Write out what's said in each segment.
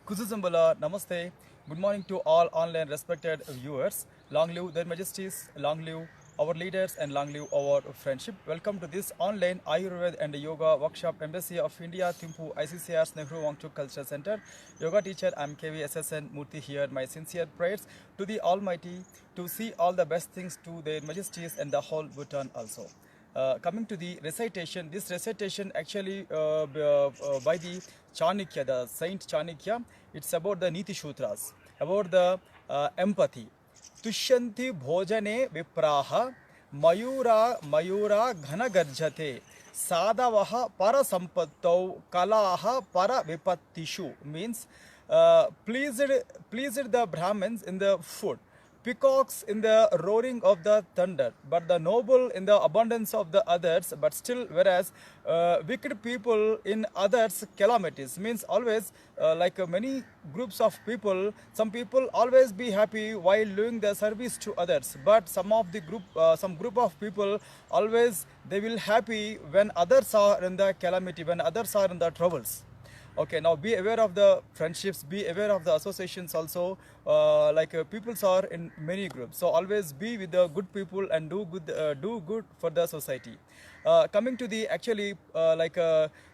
Kuzuzambala, Namaste. Good morning to all online respected viewers. Long live their majesties, long live our leaders, and long live our friendship. Welcome to this online Ayurveda and Yoga workshop, Embassy of India, Thimphu, ICCR's Nehru Wangchuk Cultural Center. Yoga teacher, I'm KVSSN Murthy here. My sincere prayers to the Almighty to see all the best things to their majesties and the whole Bhutan also. Coming to the recitation, this recitation actually by the Chanakya, the Saint Chanakya, it's about the Niti Shutras, about the empathy. Tushyanti bhojane vipraha mayura ghana garjate sadavaha para sampattau kalaha para vipattishu means pleased the Brahmins in the food, peacocks in the roaring of the thunder, but the noble in the abundance of the others, but still whereas wicked people in others calamities means always many groups of people, some people always be happy while doing the service to others, but some group of people always they will happy when others are in the calamity, when others are in the troubles. Okay, now be aware of the friendships, be aware of the associations also. People are in many groups, so always be with the good people and do good for the society. Coming to the actually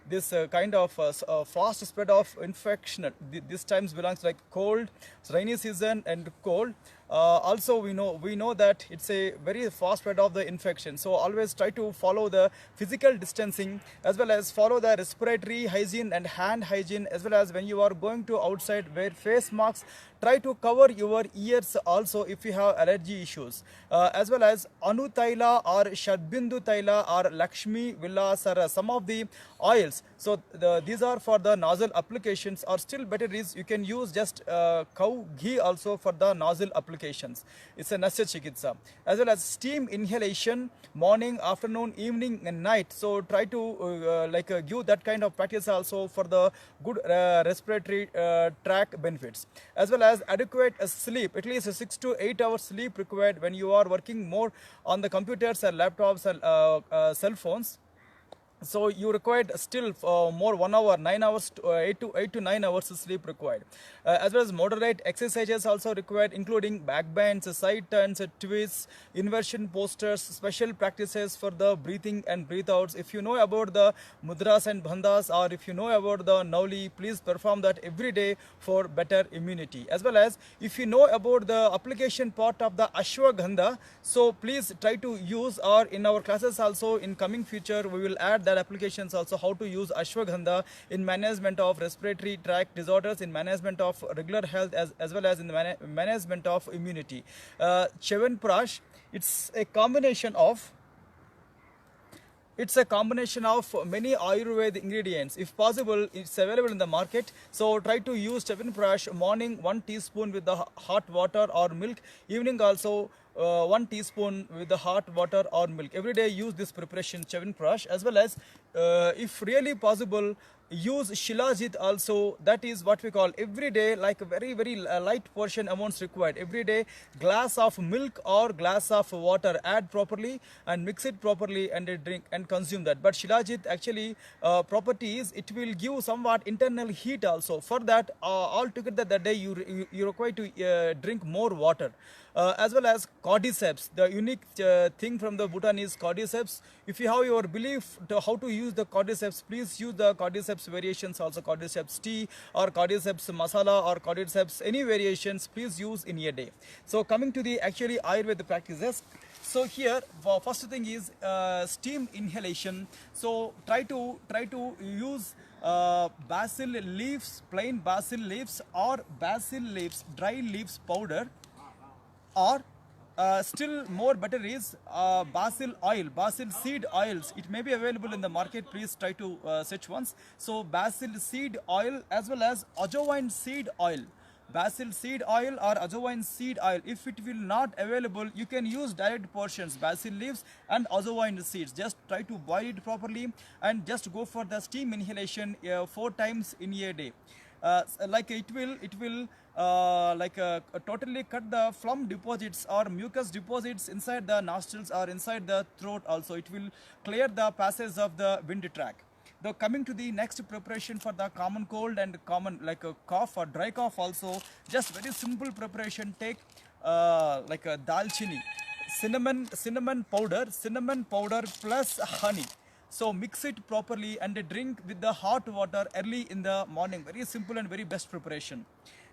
this kind of fast spread of infection. This times belongs like cold, rainy season and cold. Also we know that it's a very fast spread of the infection, so always try to follow the physical distancing as well as follow the respiratory hygiene and hand hygiene, as well as when you are going to outside wear face masks. Try to cover your ears also if you have allergy issues, as well as Anu Taila or Shadbindu Taila or Lakshmi Vilasara, some of the oils. So these are for the nozzle applications, or still better is you can use just cow ghee also for the nozzle applications. It's a Nasya Chikitsa. As well as steam inhalation, morning, afternoon, evening and night. So try to give that kind of practice also for the good respiratory tract benefits. As well as adequate sleep, at least 6 to 8 hours sleep required when you are working more on the computers and laptops and cell phones. So you required still more 1 hour, 9 hours, 8 to 9 hours of sleep required. As well as moderate exercises also required, including back bends, side turns, twists, inversion postures, special practices for the breathing and breathe outs. If you know about the mudras and bandhas, or if you know about the nauli, please perform that every day for better immunity. As well as if you know about the application part of the ashwagandha, so please try to use, or in our classes also in coming future we will add that applications also, how to use ashwagandha in management of respiratory tract disorders, in management of regular health, as well as in the management of immunity. Chyawanprash, it's a combination of many Ayurveda ingredients. If possible, it's available in the market. So try to use Chyawanprash morning 1 teaspoon with the hot water or milk. Evening also 1 teaspoon with the hot water or milk. Every day use this preparation Chyawanprash, as well as if really possible, use Shilajit also. That is what we call every day, like a very light portion amounts required. Every day glass of milk or glass of water, add properly and mix it properly and drink and consume that. But Shilajit actually properties, it will give somewhat internal heat also. For that altogether that day you require to drink more water. As well as cordyceps, the unique thing from the Bhutan is cordyceps. If you have your belief to how to use the cordyceps, please use the cordyceps variations also, cordyceps tea or cordyceps masala or cordyceps any variations, please use in a day. So coming to the actually Ayurveda practices, so here first thing is steam inhalation. So try to use basil leaves, plain basil leaves, or basil leaves dry leaves powder, or still more better is basil oil, basil seed oils. It may be available in the market, please try to search once. So basil seed oil as well as ajwain seed oil, basil seed oil or ajwain seed oil. If it will not available, you can use direct portions, basil leaves and ajwain seeds. Just try to boil it properly and just go for the steam inhalation 4 times in a day. It will totally cut the phlegm deposits or mucus deposits inside the nostrils or inside the throat also. It will clear the passage of the wind tract. The coming to the next preparation for the common cold and common like a cough or dry cough also, just very simple preparation. Take like a dalchini, cinnamon powder plus honey. So mix it properly and drink with the hot water early in the morning. Very simple and very best preparation.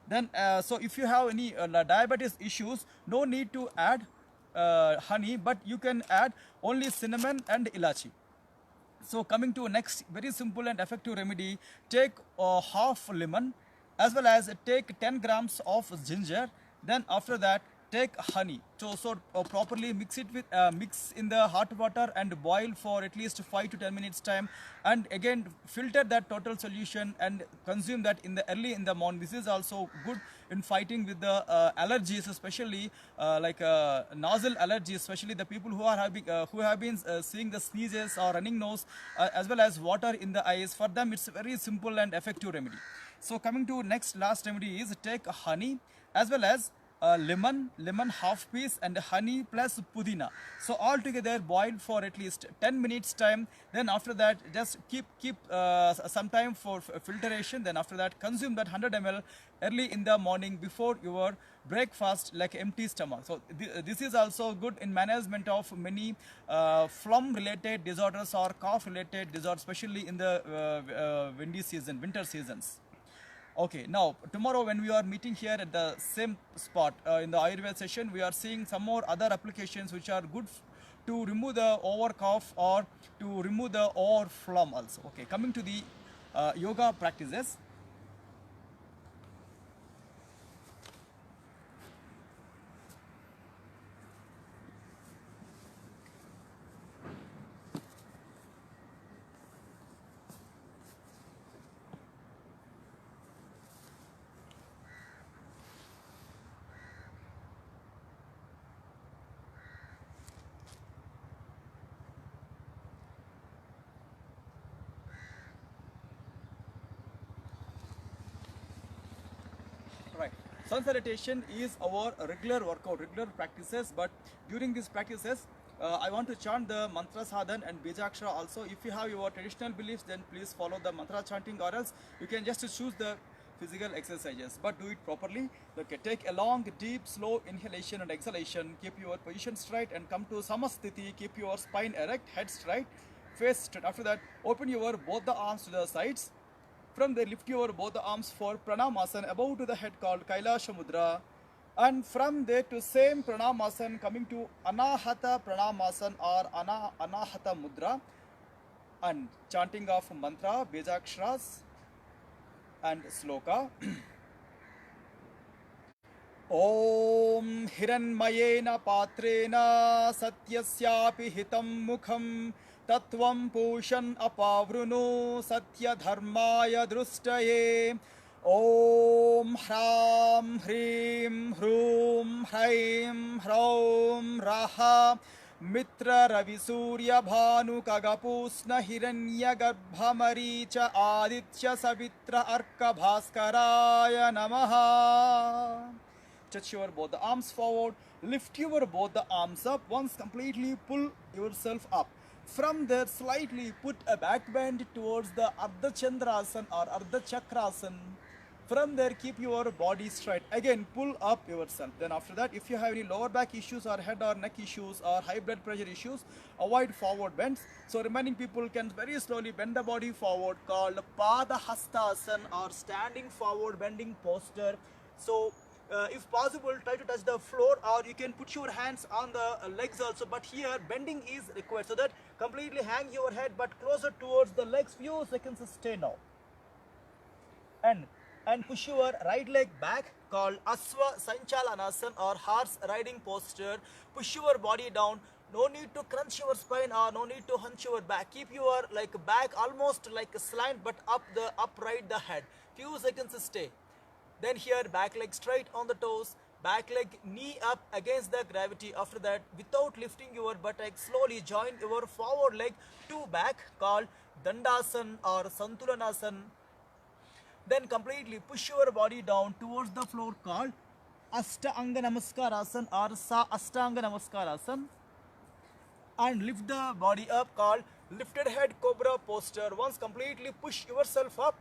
Then so if you have any diabetes issues, no need to add honey, but you can add only cinnamon and ilachi. So coming to next very simple and effective remedy, take half lemon as well as take 10 grams of ginger. Then after that take honey. So properly mix it with mix in the hot water and boil for at least 5 to 10 minutes time, and again filter that total solution and consume that in the early in the morning. This is also good in fighting with the allergies, especially nasal allergies, especially the people who are having who have been seeing the sneezes or running nose as well as water in the eyes. For them it's a very simple and effective remedy. So coming to next last remedy is take honey as well as lemon half piece and honey plus pudina. So all together boil for at least 10 minutes time. Then after that just keep some time for filtration. Then after that consume that 100 ml early in the morning before your breakfast like empty stomach. So this is also good in management of many phlegm related disorders or cough related disorders, especially in the winter seasons. Okay, now tomorrow when we are meeting here at the same spot in the Ayurveda session, we are seeing some more other applications which are good to remove the over cough or to remove the over phlegm also. Okay, coming to the yoga practices. Right. Sun salutation is our regular workout, regular practices. But during these practices, I want to chant the mantra sadhan and bijakshara also. If you have your traditional beliefs, then please follow the mantra chanting, or else you can just choose the physical exercises, but do it properly. Okay, take a long, deep, slow inhalation and exhalation. Keep your position straight and come to samasthiti. Keep your spine erect, head straight, face straight. After that, open your both the arms to the sides. From there, lift your both the arms for pranamasana above to the head called Kailasha Mudra. And from there to same pranamasana, coming to Anahata pranamasana or Anahata Mudra, and chanting of mantra, Bijaksharas and sloka. Om Hiranmayena Patrena Satyasyapi Hitam Mukham Tatvam Pushan Apavruno Satya Dharmaya Drustaye. Om Hram Hrim Hrum Hraim Hraum Raha Mitra Ravi Surya Bhanu Kagapusna Hiranya Garbhamaricha Aditya Savitra Arka Bhaskaraya Namaha. Touch your both the arms forward, lift your both the arms up. Once completely pull yourself up. From there slightly put a back bend towards the Ardha Chandrasana or Ardha Chakrasana. From there keep your body straight. Again pull up yourself. Then after that, if you have any lower back issues or head or neck issues or high blood pressure issues, avoid forward bends. So remaining people can very slowly bend the body forward, called Pada Hastasana or standing forward bending posture. So if possible, try to touch the floor, or you can put your hands on the legs also, but here bending is required, so that completely hang your head but closer towards the legs. Few seconds stay now, and push your right leg back, called Asva Sanchalanasana or horse riding posture. Push your body down. No need to crunch your spine or no need to hunch your back. Keep your back almost like a slant, but upright the head. Few seconds stay. Then here back leg straight on the toes, back leg knee up against the gravity. After that, without lifting your buttock, slowly join your forward leg to back, called Dandasana or Santulanasana. Then completely push your body down towards the floor, called Ashtanga Namaskarasana or Sa Ashtanga Namaskarasana. And lift the body up, called lifted head cobra posture. Once completely push yourself up,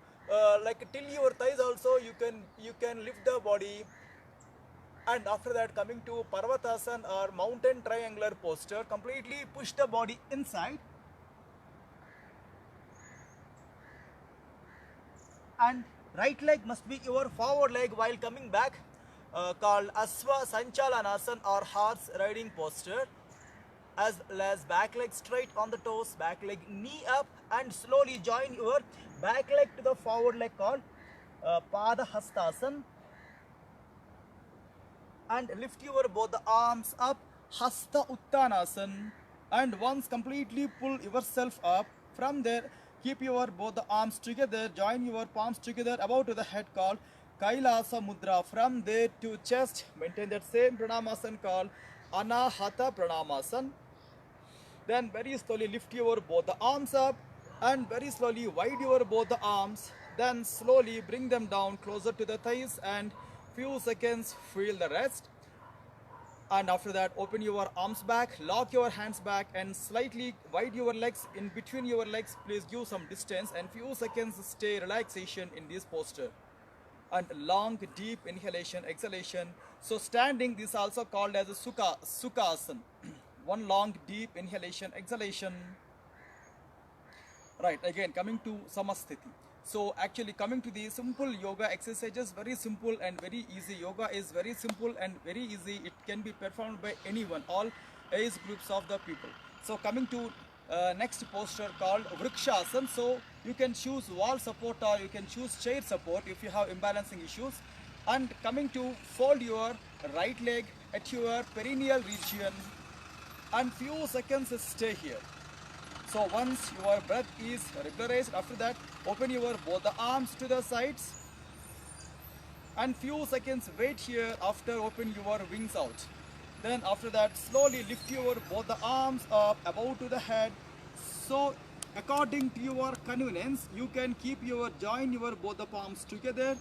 like till your thighs also, you can lift the body. And after that, coming to parvatasana or mountain triangular posture, completely push the body inside, and right leg must be your forward leg while coming back, called Asva Sanchalanasana or horse riding posture, as well as back leg straight on the toes, back leg knee up, and slowly join your back leg to the forward leg, called Pada Hastasana, and lift your both the arms up, Hasta Uttanasana, and once completely pull yourself up. From there, keep your both the arms together, join your palms together above to the head, called Kailasa Mudra. From there to chest, maintain that same Pranamasana, called Anahata Pranamasana. Then very slowly lift your both the arms up, and very slowly wide your both the arms. Then slowly bring them down closer to the thighs, and few seconds feel the rest. And after that, open your arms back, lock your hands back, and slightly wide your legs. In between your legs, please give some distance, and few seconds stay relaxation in this posture. And long deep inhalation, exhalation. So standing, this is also called as a Sukhasana. One long deep inhalation, exhalation. Right, again coming to Samasthiti. So actually coming to the simple yoga exercises, very simple and very easy. Yoga is very simple and very easy. It can be performed by anyone, all age groups of the people. So coming to next posture, called Vrikshasana. So you can choose wall support or you can choose chair support if you have imbalancing issues. And coming to fold your right leg at your perineal region, and few seconds stay here. So once your breath is regularized, after that open your both the arms to the sides, and few seconds wait here. After, open your wings out. Then after that, slowly lift your both the arms up above to the head. So according to your convenience, you can keep your join your both the palms together,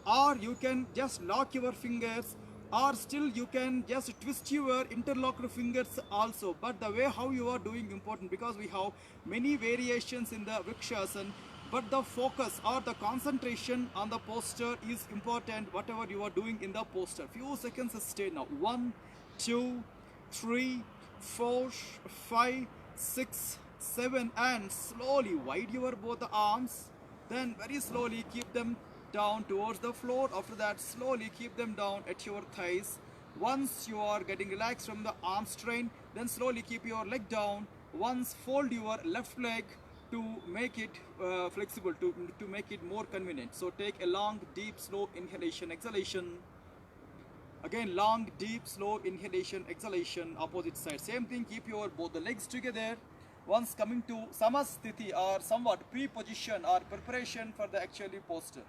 or you can just lock your fingers, or still you can just twist your interlocked fingers also. But the way how you are doing important, because we have many variations in the Vrikshasana, but the focus or the concentration on the posture is important, whatever you are doing in the posture. Few seconds stay now. 1, 2, 3, 4, 5, 6, 7, and slowly wide your both the arms. Then very slowly keep them down towards the floor. After that, slowly keep them down at your thighs. Once you are getting relaxed from the arm strain, then slowly keep your leg down. Once fold your left leg to make it flexible, to make it more convenient. So take a long, deep, slow inhalation, exhalation. Again, long, deep, slow inhalation, exhalation, opposite side. Same thing, keep your both the legs together. Once coming to Samasthiti, or somewhat pre-position or preparation for the actually posture.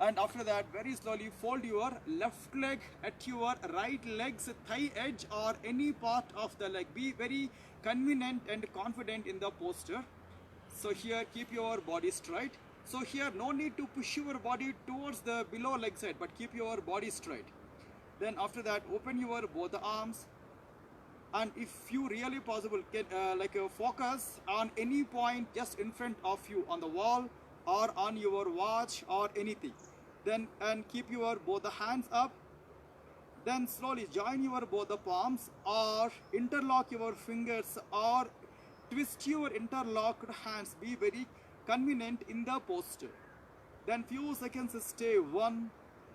And after that, very slowly fold your left leg at your right leg's thigh edge or any part of the leg. Be very convenient and confident in the posture. So here, keep your body straight. So here, no need to push your body towards the below leg side, but keep your body straight. Then after that, open your both the arms, and if you really possible can focus on any point just in front of you, on the wall or on your watch or anything. Then, and keep your both the hands up. Then slowly join your both the palms, or interlock your fingers, or twist your interlocked hands. Be very convenient in the posture. Then few seconds stay. 1,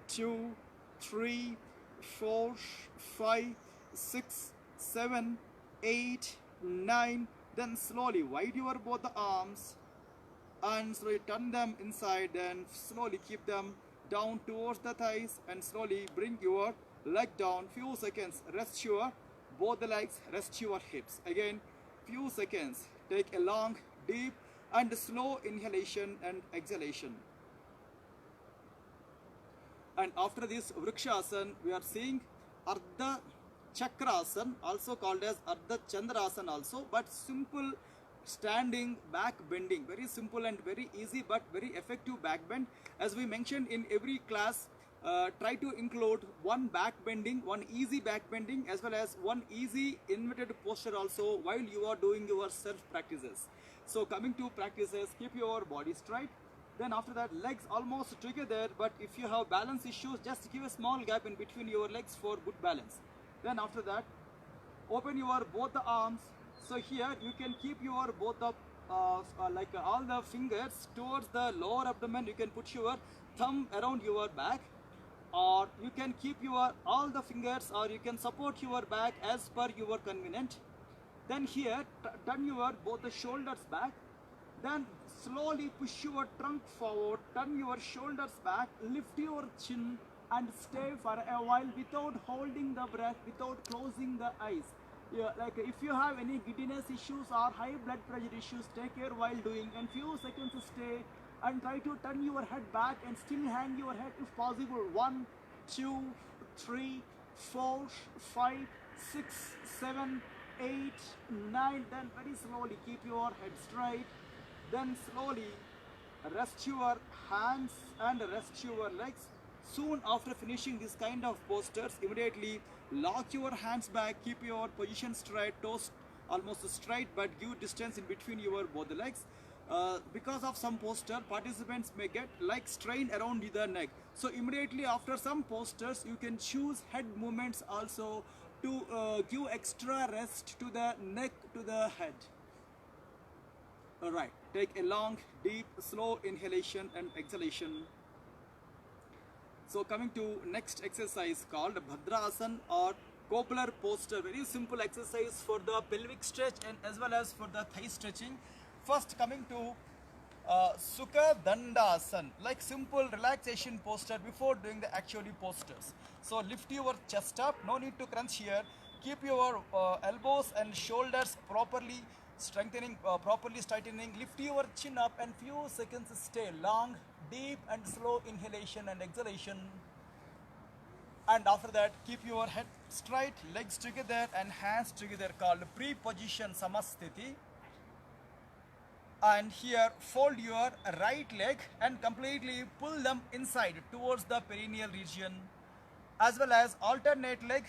2, 3, 4, 5, 6, 7, 8, 9. Then slowly wide your both the arms, and slowly turn them inside, and slowly keep them down towards the thighs, and slowly bring your leg down. Few seconds, rest your both the legs, rest your hips. Again, few seconds, take a long, deep and slow inhalation and exhalation. And after this Vrikshasana, we are seeing Ardha Chakrasana, also called as Ardha Chandrasana also, but simple standing back bending. Very simple and very easy, but very effective back bend. As we mentioned in every class, try to include one back bending, one easy back bending, as well as one easy inverted posture also while you are doing your self practices. So coming to practices, keep your body straight. Then after that, legs almost together, but if you have balance issues, just give a small gap in between your legs for good balance. Then after that, open your both the arms. So here you can keep your both the all the fingers towards the lower abdomen. You can put your thumb around your back, or you can keep your all the fingers, or you can support your back as per your convenient. Then here turn your both the shoulders back. Then slowly push your trunk forward, turn your shoulders back, lift your chin and stay for a while without holding the breath, without closing the eyes. Yeah, like if you have any giddiness issues or high blood pressure issues, take care while doing, and few seconds stay and try to turn your head back and still hang your head if possible. 1, 2, 3, 4, 5, 6, 7, 8, 9. Then very slowly keep your head straight. Then slowly rest your hands and rest your legs. Soon after finishing this kind of postures, immediately lock your hands back, keep your position straight, toes almost straight, but give distance in between your both the legs. Because of some posture, participants may get like strain around the neck. So immediately after some postures, you can choose head movements also to give extra rest to the neck, to the head. Alright, take a long, deep, slow inhalation and exhalation. So coming to next exercise called Bhadrasana or Copular posture. Very simple exercise for the pelvic stretch and as well as for the thigh stretching. First coming to Sukha Dandasana, like simple relaxation posture before doing the actually postures. So lift your chest up, no need to crunch here. Keep your elbows and shoulders properly properly straightening. Lift your chin up and few seconds stay. Long, deep and slow inhalation and exhalation. And after that, keep your head straight, legs together and hands together, called pre-position Samasthiti. And here fold your right leg and completely pull them inside towards the perineal region, as well as alternate leg.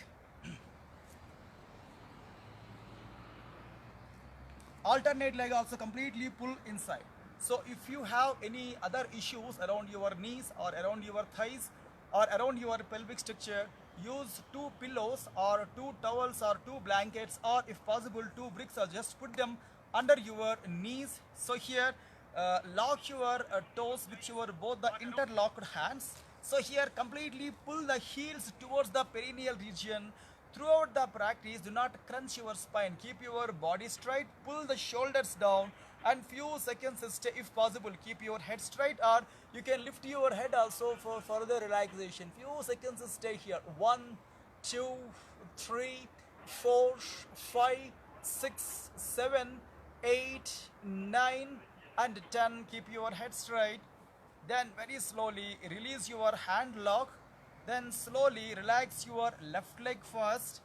Alternate leg also completely pull inside. So if you have any other issues around your knees or around your thighs or around your pelvic structure, use 2 pillows or 2 towels or 2 blankets, or if possible 2 bricks, or just put them under your knees. So here lock your toes with your both the interlocked hands. So here completely pull the heels towards the perineal region. Throughout the practice, do not crunch your spine. Keep your body straight, pull the shoulders down and few seconds stay. If possible, keep your head straight, or you can lift your head also for further relaxation. Few seconds stay here. 1, 2, 3, 4, 5, 6, 7, 8, 9 and 10. Keep your head straight. Then very slowly release your hand lock. Then slowly relax your left leg first.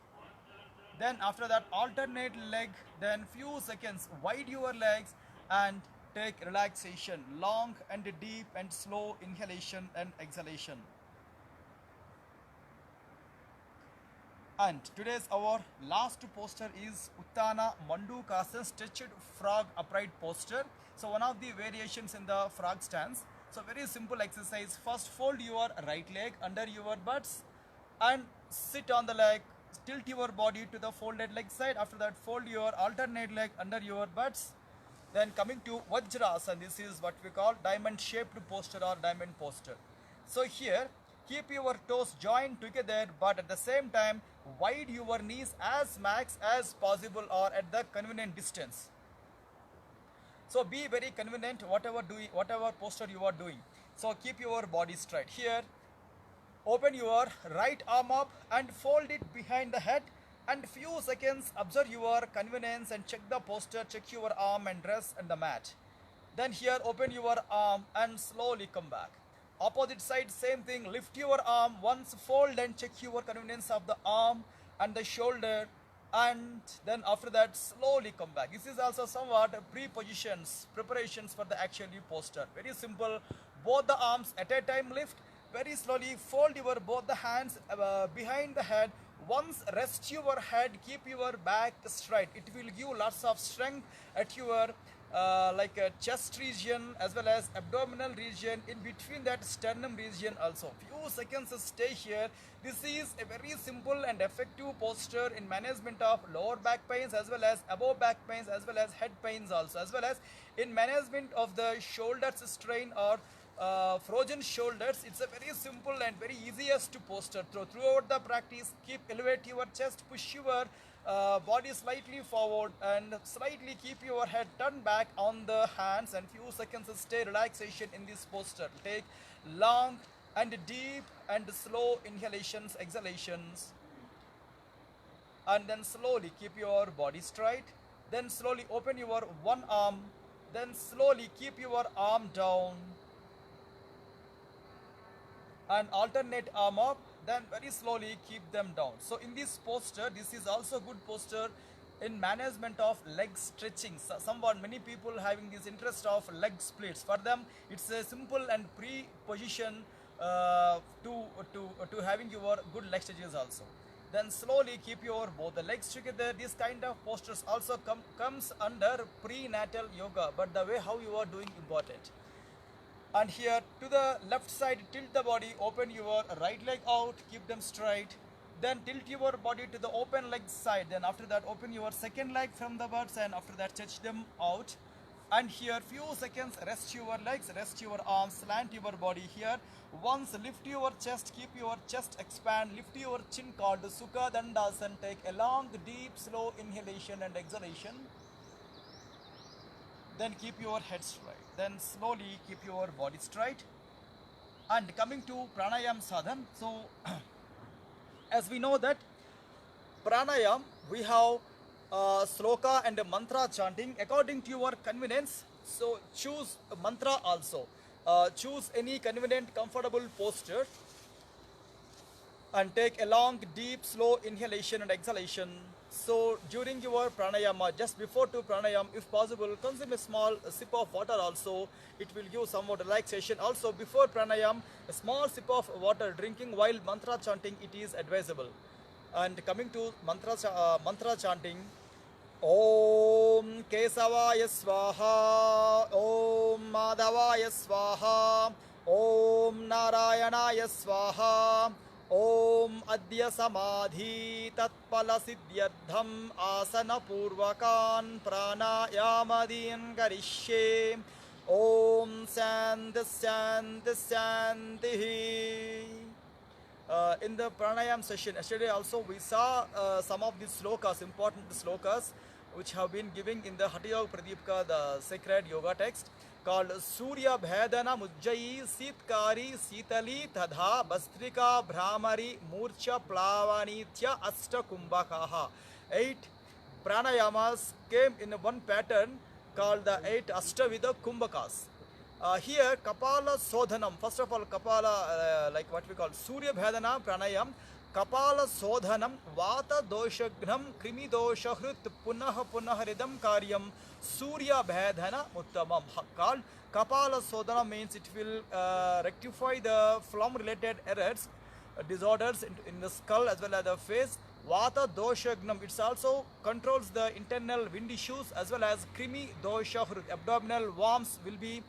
Then after that alternate leg. Then few seconds wide your legs and take relaxation. Long and deep and slow inhalation and exhalation. And today's our last posture is Uttana Mandukasana, stretched frog upright posture. So one of the variations in the frog stance. So very simple exercise. First fold your right leg under your butts and sit on the leg. Tilt your body to the folded leg side. After that fold your alternate leg under your butts. Then coming to Vajrasana, this is what we call diamond shaped posture or diamond posture. So here keep your toes joined together, but at the same time wide your knees as max as possible or at the convenient distance. So be very convenient whatever posture you are doing. So keep your body straight. Here open your right arm up and fold it behind the head, and few seconds observe your convenience and check the posture, check your arm and rest on the mat. Then here open your arm and slowly come back. Opposite side same thing, lift your arm once, fold and check your convenience of the arm and the shoulder, and then after that slowly come back. This is also somewhat preparations for the actually posture. Very simple. Both the arms at a time lift, very slowly fold your both the hands behind the head. Once rest your head, keep your back straight. It will give lots of strength at your chest region as well as abdominal region, in between that sternum region also. Few seconds stay here. This is a very simple and effective posture in management of lower back pains as well as above back pains as well as head pains also, as well as in management of the shoulders strain or frozen shoulders. It's a very simple and very easiest posture. Throughout the practice, keep elevate your chest, push your body slightly forward and slightly keep your head turned back on the hands, and few seconds stay relaxation in this posture. Take long and deep and slow inhalations, exhalations, and then slowly keep your body straight. Then slowly open your one arm, then slowly keep your arm down and alternate arm up, then very slowly keep them down. So in this posture, this is also good posture in management of leg stretching. So many people having this interest of leg splits. For them, it's a simple and pre-position to having your good leg stretches also. Then slowly keep your both the legs together. This kind of postures also comes under prenatal yoga, but the way how you are doing important. And here to the left side, tilt the body, open your right leg out, keep them straight. Then tilt your body to the open leg side. Then after that, open your second leg from the birds, and after that, stretch them out. And here, few seconds, rest your legs, rest your arms, slant your body here. Once lift your chest, keep your chest expand, lift your chin called Sukha Dandasana. Take a long, deep, slow inhalation and exhalation. Then keep your head straight. Then slowly keep your body straight. And coming to pranayam sadhan. So as we know that pranayam, we have sloka and mantra chanting according to your convenience. So choose a mantra also. Choose any convenient, comfortable posture and take a long, deep, slow inhalation and exhalation. So during your pranayama, just before to pranayam, if possible, consume a small sip of water also. It will give somewhat relaxation. Also before pranayam, a small sip of water drinking while mantra chanting, it is advisable. And coming to mantra chanting, Om Kesavaya Swaha, Om Madhavaya Swaha, Om Narayanaya Swaha, Om Adya Samadhi Tatpala Siddhyardham Asana Purvakan Pranayamadin Karishye. Om Shanti Shanti Shanti. In the pranayam session yesterday also we saw some of these slokas, important slokas, which have been given in the Hatha Yoga Pradipika, the sacred yoga text, called Surya Bhedana Mujjayi Sitkari Sitali Tadha Bastrika Brahmari Murcha Plavanitya Asta Kumbhakaha. 8 pranayamas came in one pattern called the 8 Astavida Kumbhakas. Here Kapala Sodhanam, first of all Kapala, like what we call Surya Bhedana Pranayam, Kapala Sodhanam, Vata Doshagnam, Krimi Doshahrut Punaha Punaharidam Karyam, Surya Bhedana Uttamam. Called Kapala Sodhana means it will rectify the phlegm related errors, disorders in the skull as well as the face. Vata Doshagnam, it also controls the internal wind issues, as well as Krimi Doshahrut, abdominal worms will be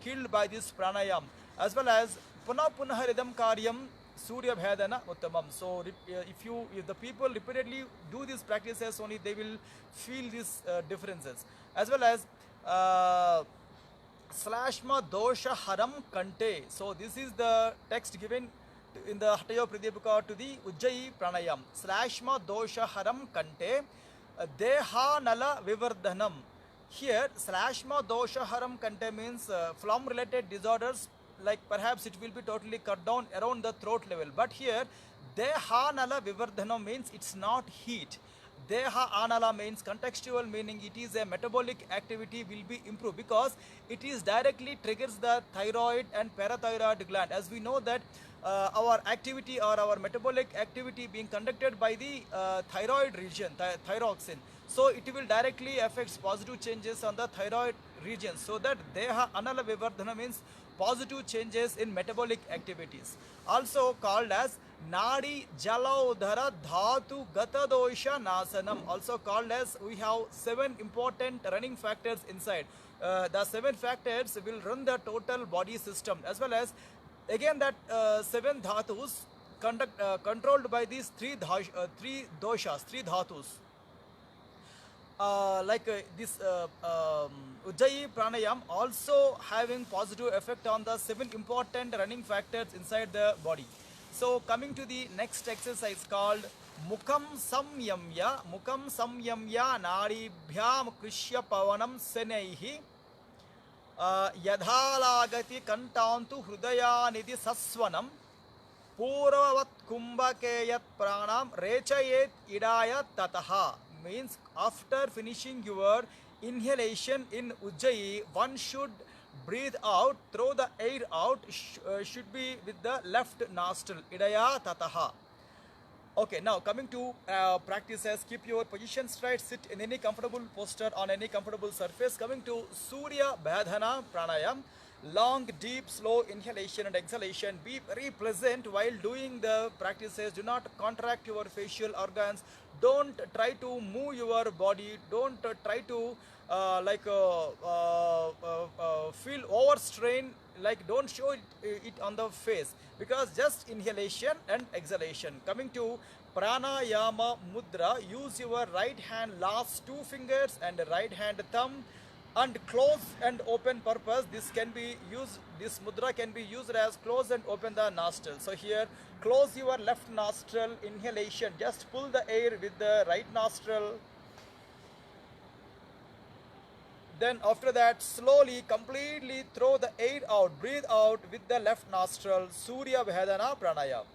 killed by this pranayam, as well as Punaharidam Karyam, Surya Bhedana Uttamam. So if the people repeatedly do these practices only, they will feel these differences, as well as Slashma Dosha Haram Kante. So this is the text given in the Hatha Yoga Pradipika to the Ujjayi Pranayam. Slashma Dosha Haram Kante Deha Nala Vivardhanam. Here Slashma Dosha Haram Kante means phlegm related disorders, like perhaps it will be totally cut down around the throat level. But here Deha Nala Vivardhanam means it's not heat. Deha Anala means contextual meaning, it is a metabolic activity will be improved because it is directly triggers the thyroid and parathyroid gland. As we know that our activity or our metabolic activity being conducted by the thyroid region, thyroxine. So it will directly affect positive changes on the thyroid region. So that Deha Anala Vivardhana means positive changes in metabolic activities, also called as Nadi Jalaudhara Dhatu Gata Dosha Nasanam, also called as we have 7 important running factors inside. The 7 factors will run the total body system, as well as again that 7 dhatus controlled by these 3 doshas, 3 dhatus. This Ujjayi Pranayam also having positive effect on the 7 important running factors inside the body. So coming to the next exercise called Mukham Samyamya Naribhyam Krishya Pavanam Senaihi Yadhalagati Kantantu Hrudayanidhi Saswanam Purvavat Kumbhakeyat Pranam Rechayet Idaya Tataha, means after finishing your inhalation in Ujjayi, one should breathe out, throw the air out, should be with the left nostril, Idaya Tataha. Okay, now coming to practices, keep your position straight, sit in any comfortable posture on any comfortable surface. Coming to Surya Bhadhana Pranayam, long, deep, slow inhalation and exhalation. Be very pleasant while doing the practices. Do not contract your facial organs. Don't try to move your body. Don't try to feel overstrained, like don't show it on the face, because just inhalation and exhalation. Coming to pranayama mudra, use your right hand last 2 fingers and right hand thumb, and close and open purpose. This mudra can be used as close and open the nostril. So here close your left nostril, inhalation, just pull the air with the right nostril. Then after that, slowly, completely throw the air out, breathe out with the left nostril, Surya Bhadana Pranayam.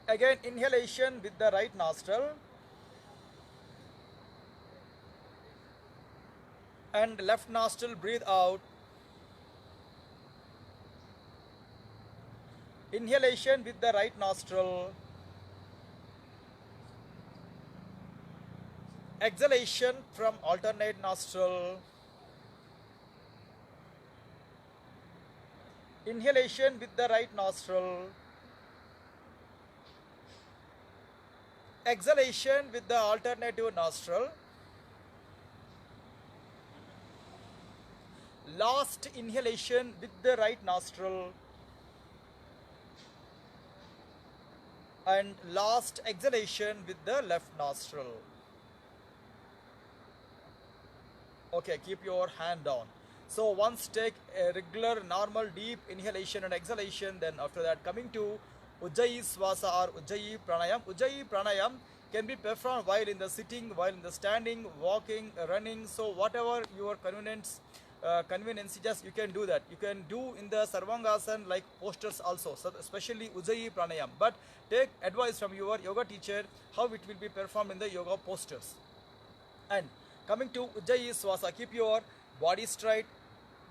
Again, inhalation with the right nostril, and left nostril, breathe out. Inhalation with the right nostril. Exhalation from alternate nostril. Inhalation with the right nostril. Exhalation with the alternative nostril. Last inhalation with the right nostril. And last exhalation with the left nostril. Okay, keep your hand down. So once take a regular, normal, deep inhalation and exhalation. Then after that, coming to Ujjayi Swasa or Ujjayi Pranayam. Ujjayi Pranayam can be performed while in the sitting, while in the standing, walking, running. So whatever your convenience, just you can do that. You can do in the Sarvangasana like postures also, so especially Ujjayi Pranayam. But take advice from your yoga teacher how it will be performed in the yoga postures. And coming to Ujjayi Swasa, keep your body straight.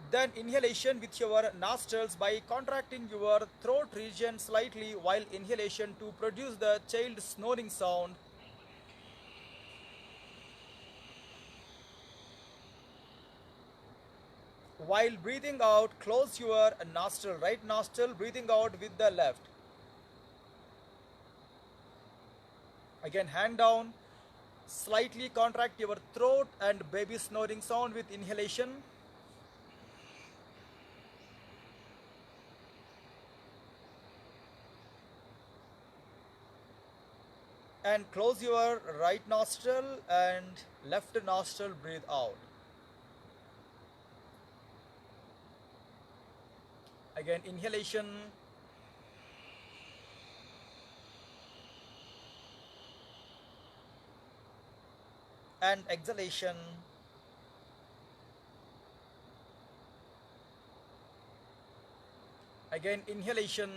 Then inhalation with your nostrils by contracting your throat region slightly while inhalation to produce the child snoring sound. While breathing out, close your nostril, right nostril, breathing out with the left. Again, hand down. Slightly contract your throat and baby snoring sound with inhalation. And close your right nostril and left nostril, breathe out. Again, inhalation. And exhalation. Again, inhalation.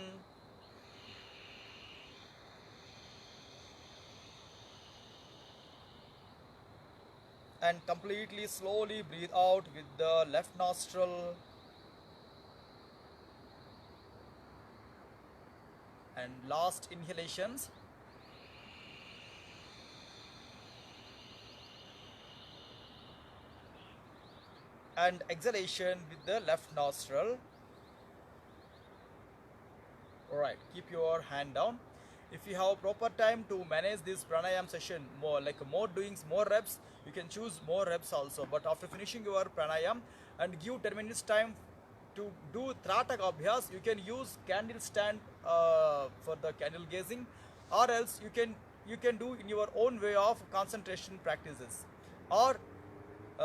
And completely slowly breathe out with the left nostril. And last inhalations. and exhalation with the left nostril. Alright, keep your hand down. If you have proper time to manage this pranayam session, more doings, more reps, you can choose more reps also. But after finishing your pranayam and give 10 minutes time to do Tratak Abhyas, you can use candle stand for the candle gazing, or else you can do in your own way of concentration practices, or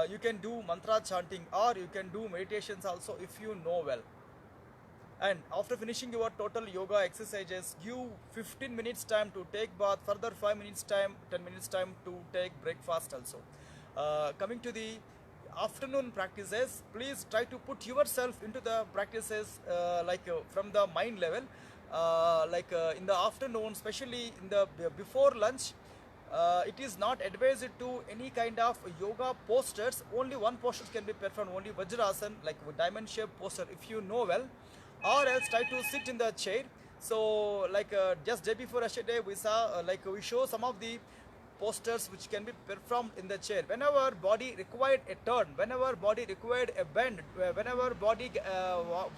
you can do mantra chanting, or you can do meditations also if you know well. And after finishing your total yoga exercises, give 15 minutes time to take bath, further 5 minutes time, 10 minutes time to take breakfast also. Coming to the afternoon practices, please try to put yourself into the practices from the mind level, in the afternoon, especially in the before lunch. It is not advised to any kind of yoga postures. Only one posture can be performed, only Vajrasan, like diamond shape posture if you know well, or else try to sit in the chair. So just day before yesterday we saw we show some of the postures which can be performed in the chair. Whenever body required a turn, whenever body required a bend, whenever body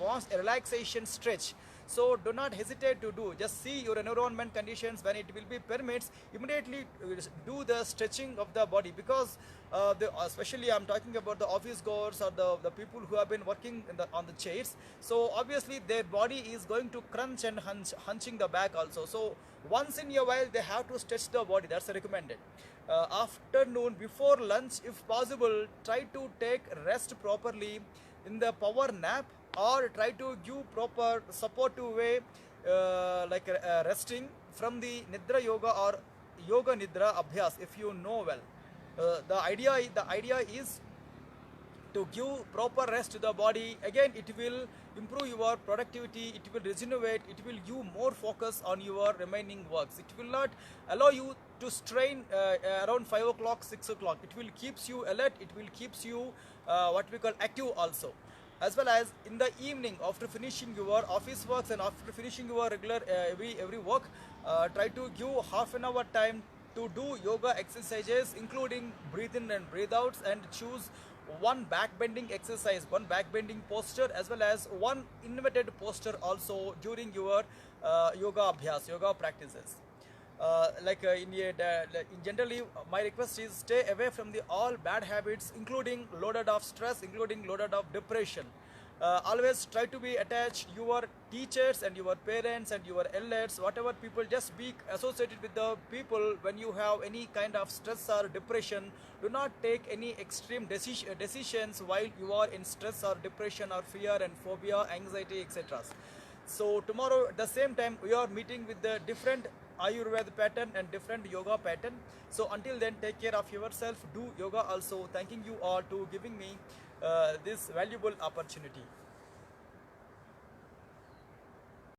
wants a relaxation stretch, so do not hesitate to do. Just see your environment conditions. When it will be permits, immediately do the stretching of the body, because especially I'm talking about the office goers or the people who have been working on the chairs. So obviously their body is going to crunch and hunching the back also. So once in a while they have to stretch the body. That's recommended. Afternoon before lunch, if possible, try to take rest properly in the power nap, or try to give proper supportive way, resting from the Nidra Yoga or Yoga Nidra Abhyas if you know well. The idea is to give proper rest to the body. Again, it will improve your productivity, it will regenerate, it will give more focus on your remaining works. It will not allow you to strain around 5 o'clock, 6 o'clock. It will keeps you alert, it will keeps you what we call active also. As well as in the evening, after finishing your office works and after finishing your regular every work, try to give half an hour time to do yoga exercises, including breathe in and breathe out, and choose one back bending exercise, one back bending posture, as well as one inverted posture also during your yoga abhyas, yoga practices. Generally, my request is stay away from the all bad habits, including loaded of stress, including loaded of depression. Always try to be attached your teachers and your parents and your elders, whatever people. Just be associated with the people when you have any kind of stress or depression. Do not take any extreme decisions while you are in stress or depression or fear and phobia, anxiety, etc. So tomorrow at the same time we are meeting with the different Ayurveda pattern and different yoga pattern. So until then, take care of yourself, do yoga also. Thanking you all to giving me this valuable opportunity.